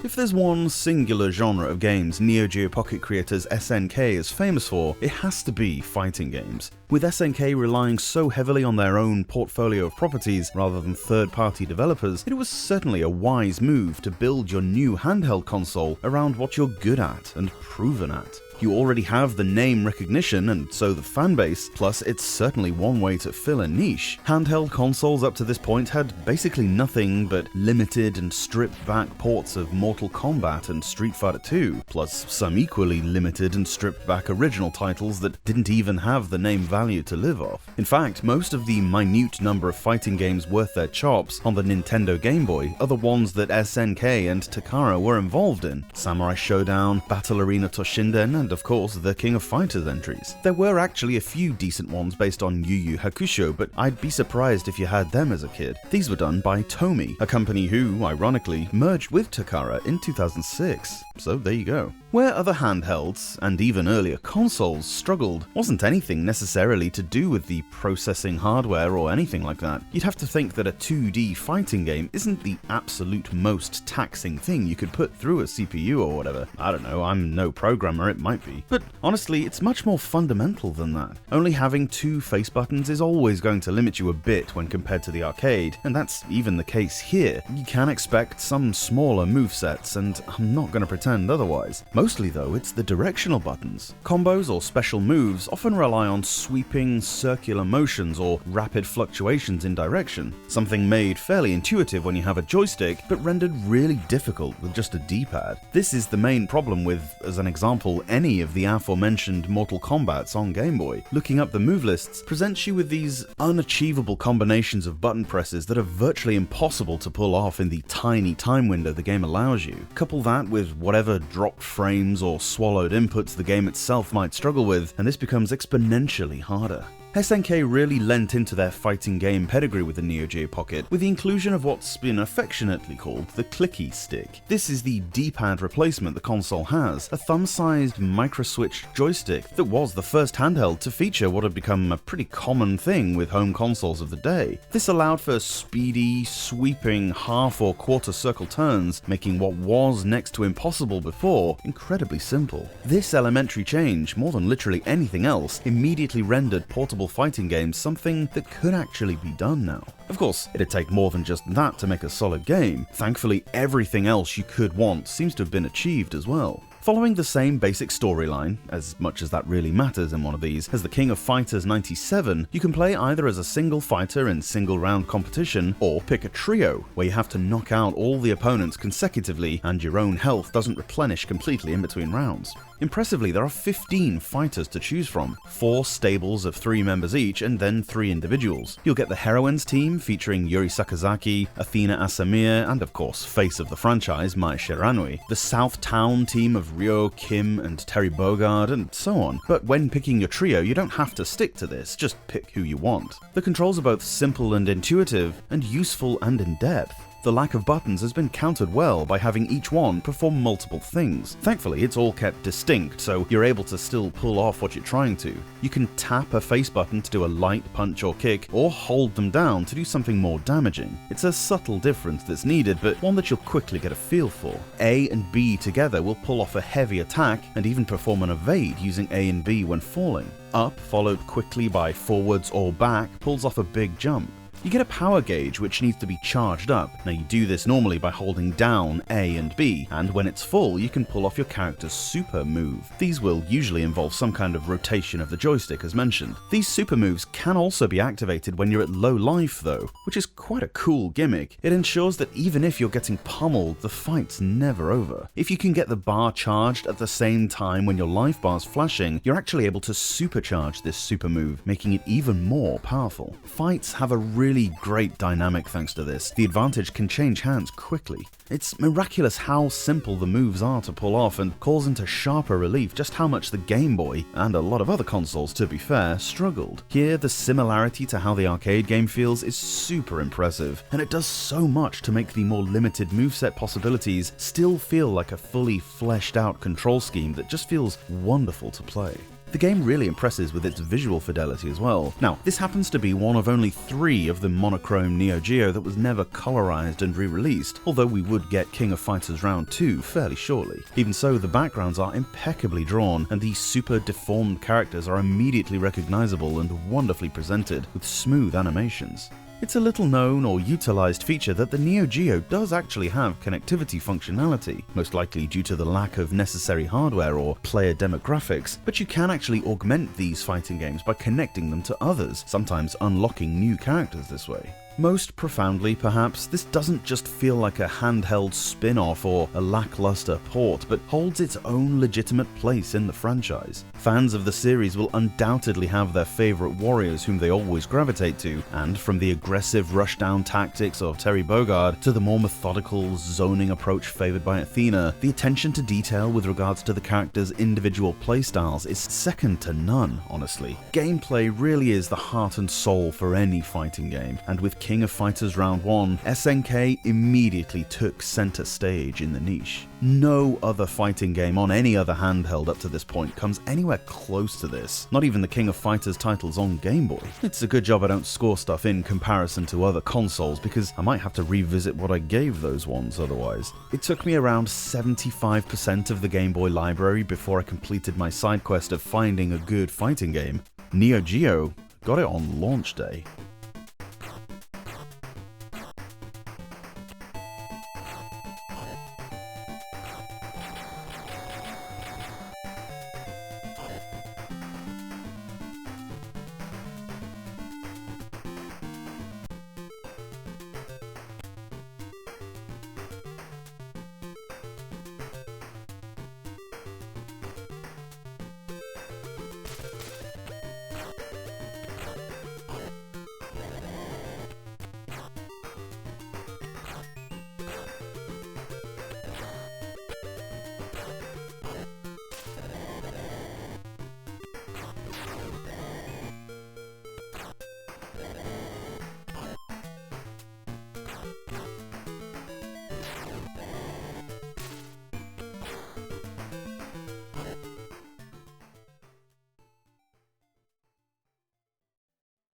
If there's one singular genre of games Neo Geo Pocket creators SNK is famous for, it has to be fighting games. With SNK relying so heavily on their own portfolio of properties rather than third-party developers, it was certainly a wise move to build your new handheld console around what you're good at and proven at. You already have the name recognition and so the fanbase, plus it's certainly one way to fill a niche. Handheld consoles up to this point had basically nothing but limited and stripped back ports of Mortal Kombat and Street Fighter 2, plus some equally limited and stripped back original titles that didn't even have the name value to live off. In fact, most of the minute number of fighting games worth their chops on the Nintendo Game Boy are the ones that SNK and Takara were involved in. Samurai Showdown, Battle Arena Toshinden, and of course the King of Fighters entries. There were actually a few decent ones based on Yu Yu Hakusho, but I'd be surprised if you had them as a kid. These were done by Tomy, a company who, ironically, merged with Takara in 2006. So there you go. Where other handhelds, and even earlier consoles, struggled wasn't anything necessarily to do with the processing hardware or anything like that. You'd have to think that a 2D fighting game isn't the absolute most taxing thing you could put through a CPU or whatever. I don't know, I'm no programmer, it might be. But honestly, it's much more fundamental than that. Only having two face buttons is always going to limit you a bit when compared to the arcade, and that's even the case here. You can expect some smaller movesets, and I'm not going to pretend otherwise. Mostly though, it's the directional buttons. Combos or special moves often rely on sweeping, circular motions or rapid fluctuations in direction, something made fairly intuitive when you have a joystick, but rendered really difficult with just a D-pad. This is the main problem with, as an example, any of the aforementioned Mortal Kombats on Game Boy. Looking up the move lists presents you with these unachievable combinations of button presses that are virtually impossible to pull off in the tiny time window the game allows you. Couple that with whatever dropped frames or swallowed inputs the game itself might struggle with, and this becomes exponentially harder. SNK really lent into their fighting game pedigree with the Neo Geo Pocket with the inclusion of what's been affectionately called the clicky stick. This is the D-pad replacement the console has, a thumb-sized micro-switched joystick that was the first handheld to feature what had become a pretty common thing with home consoles of the day. This allowed for speedy, sweeping half or quarter circle turns, making what was next to impossible before incredibly simple. This elementary change, more than literally anything else, immediately rendered portable fighting games something that could actually be done now. Of course, it'd take more than just that to make a solid game. Thankfully, everything else you could want seems to have been achieved as well. Following the same basic storyline, as much as that really matters in one of these, as the King of Fighters 97, you can play either as a single fighter in single round competition, or pick a trio, where you have to knock out all the opponents consecutively and your own health doesn't replenish completely in between rounds. Impressively, there are 15 fighters to choose from, 4 stables of 3 members each, and then 3 individuals. You'll get the Heroines team featuring Yuri Sakazaki, Athena Asamiya, and of course, face of the franchise, Mai Shiranui, the South Town team of Ryo, Kim, and Terry Bogard, and so on. But when picking your trio, you don't have to stick to this, just pick who you want. The controls are both simple and intuitive, and useful and in-depth. The lack of buttons has been countered well by having each one perform multiple things. Thankfully, it's all kept distinct, so you're able to still pull off what you're trying to. You can tap a face button to do a light punch or kick, or hold them down to do something more damaging. It's a subtle difference that's needed, but one that you'll quickly get a feel for. A and B together will pull off a heavy attack, and even perform an evade using A and B when falling. Up, followed quickly by forwards or back, pulls off a big jump. You get a power gauge which needs to be charged up. Now you do this normally by holding down A and B, and when it's full you can pull off your character's super move. These will usually involve some kind of rotation of the joystick as mentioned. These super moves can also be activated when you're at low life though, which is quite a cool gimmick. It ensures that even if you're getting pummeled, the fight's never over. If you can get the bar charged at the same time when your life bar's flashing, you're actually able to supercharge this super move, making it even more powerful. Fights have a really great dynamic thanks to this. The advantage can change hands quickly. It's miraculous how simple the moves are to pull off, and calls into sharper relief just how much the Game Boy, and a lot of other consoles to be fair, struggled. Here, the similarity to how the arcade game feels is super impressive, and it does so much to make the more limited moveset possibilities still feel like a fully fleshed out control scheme that just feels wonderful to play. The game really impresses with its visual fidelity as well. Now, this happens to be one of only 3 of the monochrome Neo Geo that was never colorized and re-released, although we would get King of Fighters Round 2 fairly shortly. Even so, the backgrounds are impeccably drawn, and these super deformed characters are immediately recognizable and wonderfully presented with smooth animations. It's a little known or utilized feature that the Neo Geo does actually have connectivity functionality, most likely due to the lack of necessary hardware or player demographics, but you can actually augment these fighting games by connecting them to others, sometimes unlocking new characters this way. Most profoundly, perhaps, this doesn't just feel like a handheld spin-off or a lackluster port, but holds its own legitimate place in the franchise. Fans of the series will undoubtedly have their favorite warriors whom they always gravitate to, and from the aggressive rushdown tactics of Terry Bogard to the more methodical zoning approach favored by Athena, the attention to detail with regards to the characters' individual playstyles is second to none, honestly. Gameplay really is the heart and soul for any fighting game, and with King of Fighters Round 1, SNK immediately took center stage in the niche. No other fighting game on any other handheld up to this point comes anywhere close to this, not even the King of Fighters titles on Game Boy. It's a good job I don't score stuff in comparison to other consoles, because I might have to revisit what I gave those ones otherwise. It took me around 75% of the Game Boy library before I completed my side quest of finding a good fighting game. Neo Geo got it on launch day.